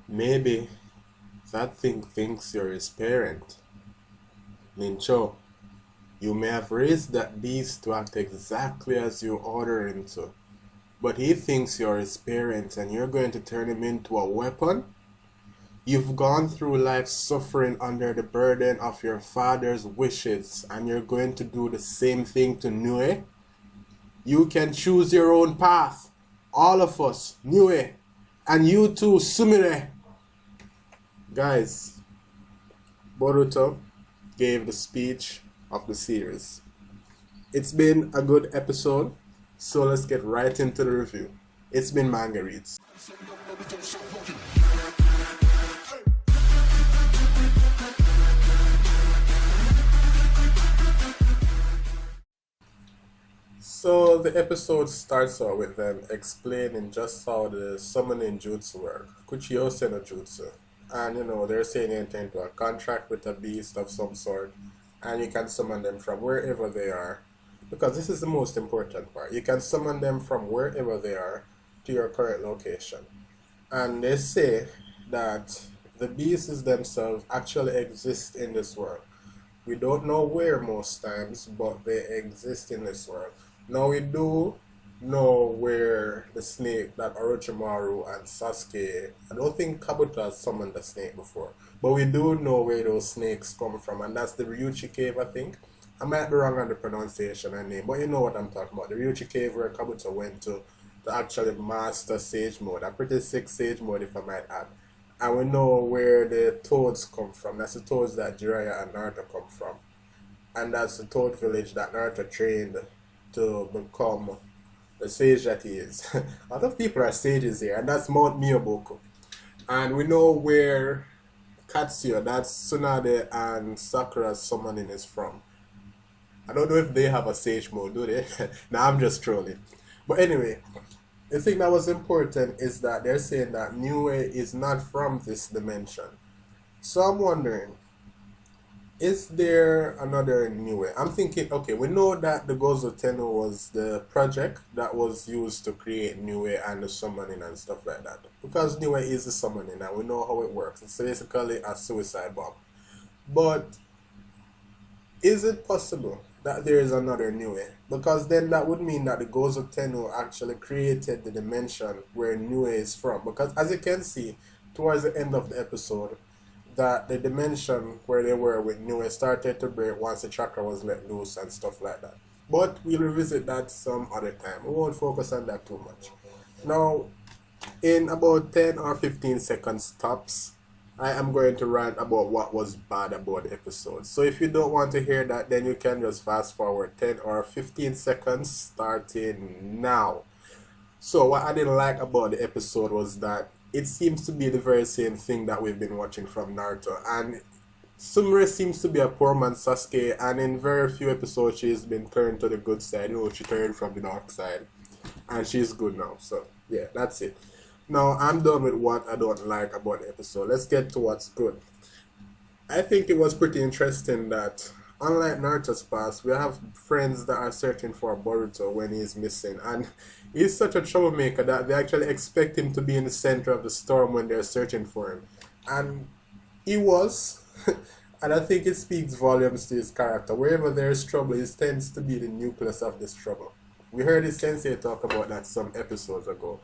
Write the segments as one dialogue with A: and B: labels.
A: Maybe that thing thinks you're his parent. Nincho, you may have raised that beast to act exactly as you order him to, but he thinks you're his parent and you're going to turn him into a weapon? You've gone through life suffering under the burden of your father's wishes and you're going to do the same thing to Nue? You can choose your own path. All of us, Nue, and you too, Sumire. Guys, Boruto gave the speech of the series. It's been a good episode, so let's get right into the review. It's been Manga Reads. So the episode starts out with them explaining just how the summoning jutsu work, Kuchiyose no jutsu. And they're saying they enter into a contract with a beast of some sort, and you can summon them from wherever they are. Because this is the most important part. You can summon them from wherever they are to your current location. And they say that the beasts themselves actually exist in this world. We don't know where most times, but they exist in this world. Now we do know where the snake that Orochimaru and Sasuke, I don't think Kabuto has summoned the snake before, but we do know where those snakes come from, and that's the Ryuchi Cave, I think. I might be wrong on the pronunciation and name, but you know what I'm talking about. The Ryuchi Cave where Kabuto went to actually master Sage Mode, a pretty sick Sage Mode if I might add. And we know where the toads come from. That's the toads that Jiraiya and Naruto come from. And that's the toad village that Naruto trained to become the sage that he is. A lot of people are sages here, and that's Mount Miyaboku. And we know where Katsuya, that's Tsunade and Sakura's summoning is from. I don't know if they have a sage mode, do they? Nah, I'm just trolling. But anyway, the thing that was important is that they're saying that Niue is not from this dimension. So I'm wondering, is there another Niue? I'm thinking, okay, we know that the Gozo Tenno was the project that was used to create Niue and the summoning and stuff like that. Because Niue is the summoning and we know how it works. It's basically a suicide bomb. But is it possible that there is another Niue? Because then that would mean that the Gozo Tenno actually created the dimension where Niue is from. Because as you can see, towards the end of the episode, that the dimension where they were with Niue started to break once the chakra was let loose and stuff like that. But we'll revisit that some other time. We won't focus on that too much. Now, in about 10 or 15 seconds tops, I am going to rant about what was bad about the episode. So if you don't want to hear that, then you can just fast forward 10 or 15 seconds starting now. So what I didn't like about the episode was that it seems to be the very same thing that we've been watching from Naruto. And Sumire seems to be a poor man Sasuke, and in very few episodes she's been turned to the good side. She turned from the dark side. And she's good now. So yeah, that's it. Now, I'm done with what I don't like about the episode. Let's get to what's good. I think it was pretty interesting that, unlike Naruto's past, we have friends that are searching for Boruto when he's missing. And he's such a troublemaker that they actually expect him to be in the center of the storm when they're searching for him. And he was. And I think it speaks volumes to his character. Wherever there is trouble, he tends to be the nucleus of this trouble. We heard his sensei talk about that some episodes ago.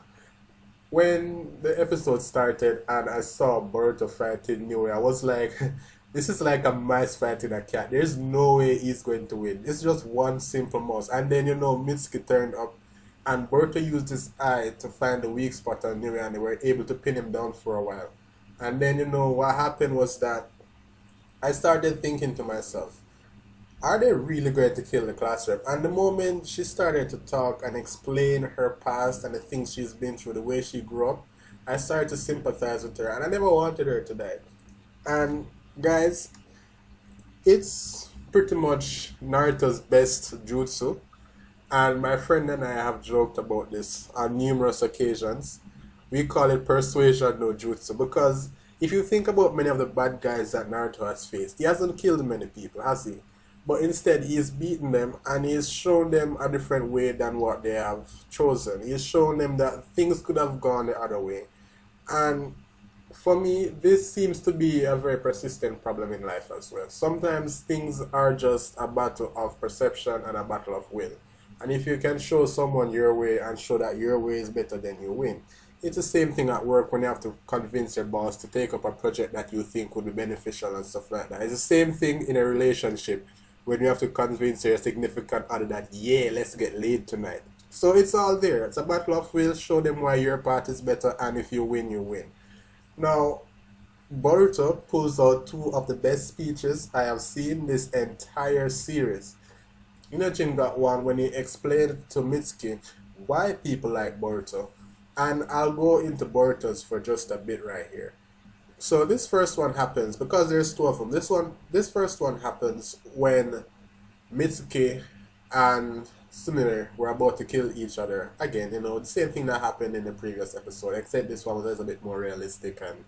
A: When the episode started and I saw Boruto fighting Niue, I was like, this is like a mice fighting a cat. There's no way he's going to win. It's just one simple mouse. And then, Mitsuki turned up and Boruto used his eye to find the weak spot on Niue and they were able to pin him down for a while. And then, what happened was that I started thinking to myself, are they really going to kill the class rep? And the moment she started to talk and explain her past and the things she's been through, the way she grew up, I started to sympathize with her. And I never wanted her to die. And guys, it's pretty much Naruto's best jutsu. And my friend and I have joked about this on numerous occasions. We call it persuasion no jutsu because if you think about many of the bad guys that Naruto has faced, he hasn't killed many people, has he? But instead, he's beaten them and he's shown them a different way than what they have chosen. He's shown them that things could have gone the other way. And For me, this seems to be a very persistent problem in life as well. Sometimes things are just a battle of perception and a battle of will. And if you can show someone your way and show that your way is better, then you win. It's the same thing at work when you have to convince your boss to take up a project that you think would be beneficial and stuff like that. It's the same thing in a relationship when you have to convince your significant other that, yeah, let's get laid tonight. So it's all there. It's a battle of will. Show them why your part is better, and if you win, you win. Now, Boruto pulls out two of the best speeches I have seen this entire series. Jin got one when he explained to Mitsuki why people like Boruto. And I'll go into Boruto's for just a bit right here. So this first one happens because there's two of them. This first one happens when Mitsuki and Sumire were about to kill each other. Again, the same thing that happened in the previous episode, except this one was a bit more realistic and,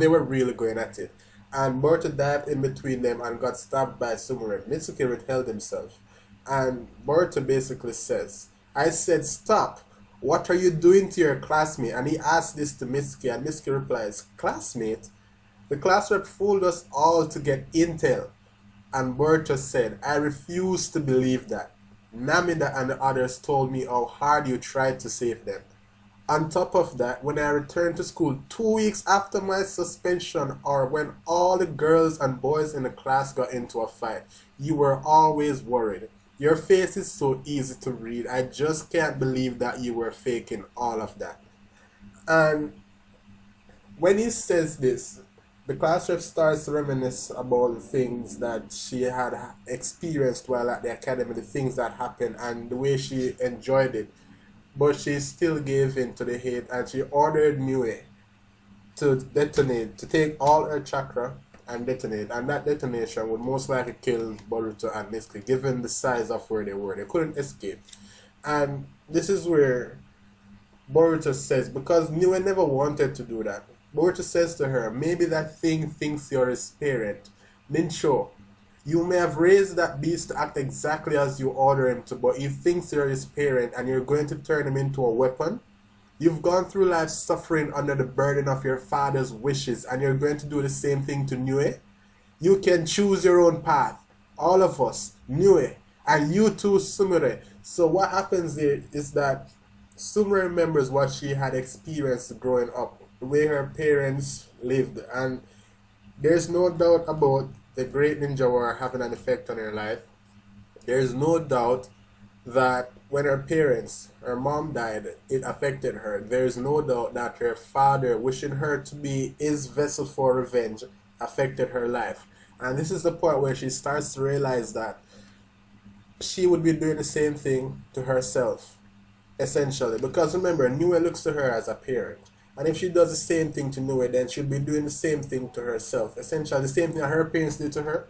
A: they were really going at it. And Boruto dived in between them and got stabbed by Sumire. Mitsuki withheld himself. And Boruto basically says, I said stop. What are you doing to your classmate? And he asked this to Mitsuki, and Mitsuki replies, classmate? The class rep fooled us all to get intel. And Boruto said, I refuse to believe that. Namida and the others told me how hard you tried to save them. On top of that, when I returned to school 2 weeks after my suspension, or when all the girls and boys in the class got into a fight, you were always worried. Your face is so easy to read. I just can't believe that you were faking all of that. And when he says this, the class rep starts to reminisce about the things that she had experienced while at the academy, the things that happened, and the way she enjoyed it. But she still gave in to the hate, and she ordered Niue to detonate, to take all her chakra and detonate. And that detonation would most likely kill Boruto and Mitsuki, given the size of where they were. They couldn't escape. And this is where Boruto says, because Niue never wanted to do that. Boruto says to her, maybe that thing thinks you're his parent. Nincho, you may have raised that beast to act exactly as you order him to, but he thinks you're his parent and you're going to turn him into a weapon? You've gone through life suffering under the burden of your father's wishes, and you're going to do the same thing to Niue? You can choose your own path. All of us, Niue, and you too, Sumire. So what happens here is that Sumire remembers what she had experienced growing up, the way her parents lived, and there's no doubt about the Great Ninja War having an effect on her life. There's no doubt that when her parents, her mom died, it affected her. There's no doubt that her father, wishing her to be his vessel for revenge, affected her life. And this is the point where she starts to realize that she would be doing the same thing to herself, essentially. Because remember, Niue looks to her as a parent. And if she does the same thing to Niue, then she'll be doing the same thing to herself. Essentially, the same thing that her parents did to her,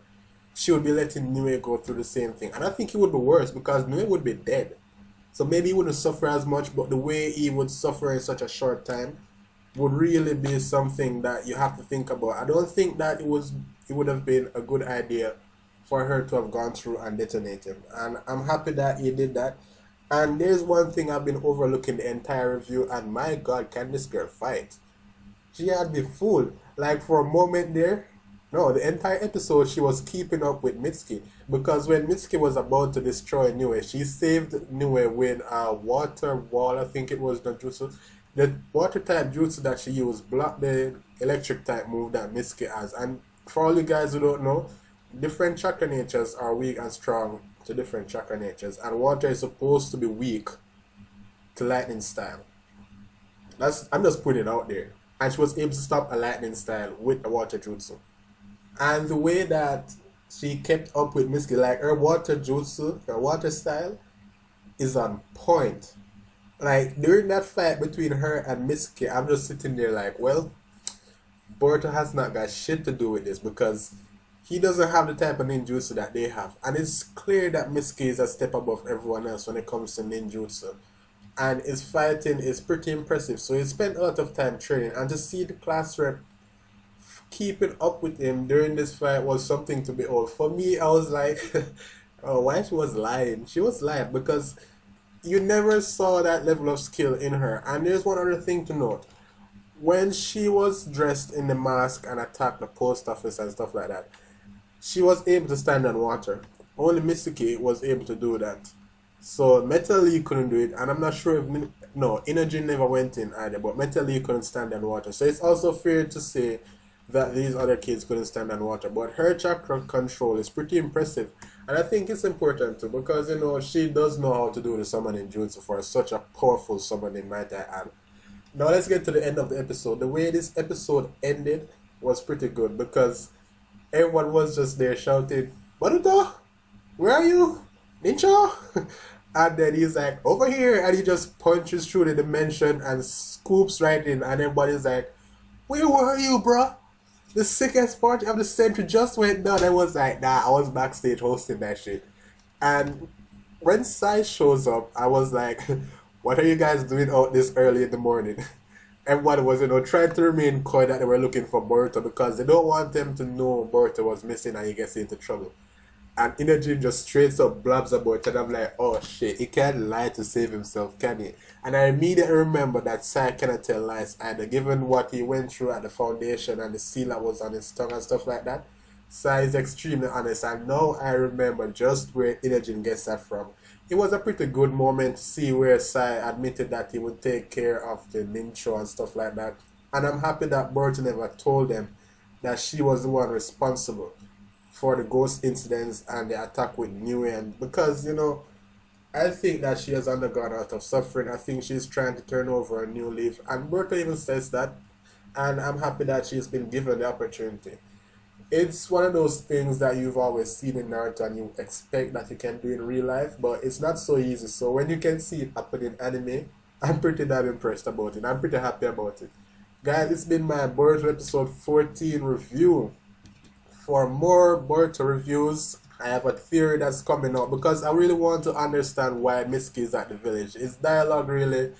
A: she would be letting Niue go through the same thing. And I think it would be worse because Niue would be dead. So maybe he wouldn't suffer as much, but the way he would suffer in such a short time would really be something that you have to think about. I don't think that it would have been a good idea for her to have gone through and detonate him. And I'm happy that he did that. And there's one thing I've been overlooking the entire review, and my God, can this girl fight? She had me fooled. Like for a moment there, no, the entire episode she was keeping up with Mitsuki. Because when Mitsuki was about to destroy Niue, she saved Niue with a water wall, I think it was the jutsu. The water type jutsu that she used blocked the electric type move that Mitsuki has. And for all you guys who don't know, different chakra natures are weak and strong to different chakra natures, and water is supposed to be weak to lightning style. I'm just putting it out there. And she was able to stop a lightning style with the water jutsu. And the way that she kept up with Mitsuki, like her water jutsu, her water style, is on point. Like during that fight between her and Mitsuki, I'm just sitting there like, well, Boruto has not got shit to do with this because he doesn't have the type of ninjutsu that they have. And it's clear that Mitsuki is a step above everyone else when it comes to ninjutsu. And his fighting is pretty impressive. So he spent a lot of time training. And to see the class rep keeping up with him during this fight was something to behold. For me, I was like, oh, why she was lying? She was lying because you never saw that level of skill in her. And there's one other thing to note. when she was dressed in the mask and attacked the post office and stuff like that, she was able to stand on water. Only Mitsuki was able to do that. So Metal Lee couldn't do it, and I'm not sure if no Energy never went in either. But Metal Lee couldn't stand on water, so it's also fair to say that these other kids couldn't stand on water. But her chakra control is pretty impressive, and I think it's important too because she does know how to do the summoning jutsu for such a powerful summoning, might I add. Now let's get to the end of the episode. The way this episode ended was pretty good because everyone was just there shouting, Boruto, where are you? Ninja? And then he's like, over here. And he just punches through the dimension and scoops right in. And everybody's like, where were you, bro? The sickest part of the century just went down. I was like, nah, I was backstage hosting that shit. And when Sai shows up, I was like, what are you guys doing out this early in the morning? Everyone was, trying to remain coy that they were looking for Boruto because they don't want them to know Boruto was missing and he gets into trouble. And Energy just straight up blabs about it, and I'm like, oh shit, he can't lie to save himself, can he? And I immediately remember that Sai cannot tell lies either, given what he went through at the foundation and the seal that was on his tongue and stuff like that. Sai is extremely honest, and now I remember just where Energy gets that from. It was a pretty good moment to see where Sai admitted that he would take care of the ninja and stuff like that. And I'm happy that Boruto never told them that she was the one responsible for the ghost incidents and the attack with New End because I think that she has undergone a lot of suffering. I think she's trying to turn over a new leaf, and Berta even says that, and I'm happy that she's been given the opportunity. It's one of those things that you've always seen in Naruto and you expect that you can do in real life, but it's not so easy. So when you can see it happen in anime, I'm pretty damn impressed about it. I'm pretty happy about it. Guys, it's been my Boruto episode 14 review. For more Boruto reviews, I have a theory that's coming up because I really want to understand why Mitsuki is at the village. His dialogue really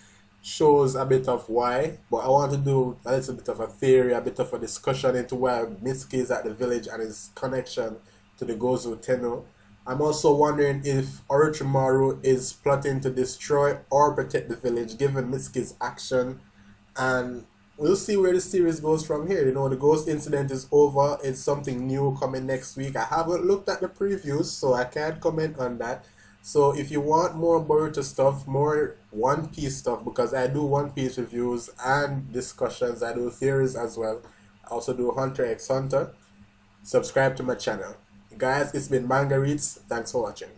A: shows a bit of why, but I want to do a little bit of a theory, a bit of a discussion into why Mitsuki is at the village and his connection to the Gozu Tenno. I'm also wondering if Orochimaru is plotting to destroy or protect the village given Mitsuki's action, and we'll see where the series goes from here. The ghost incident is over. It's something new coming next week. I haven't looked at the previews, so I can't comment on that. So if you want more Boruto stuff, more One Piece stuff, because I do One Piece reviews and discussions, I do theories as well. I also do Hunter x Hunter. Subscribe to my channel. Guys, it's been Manga Reads. Thanks for watching.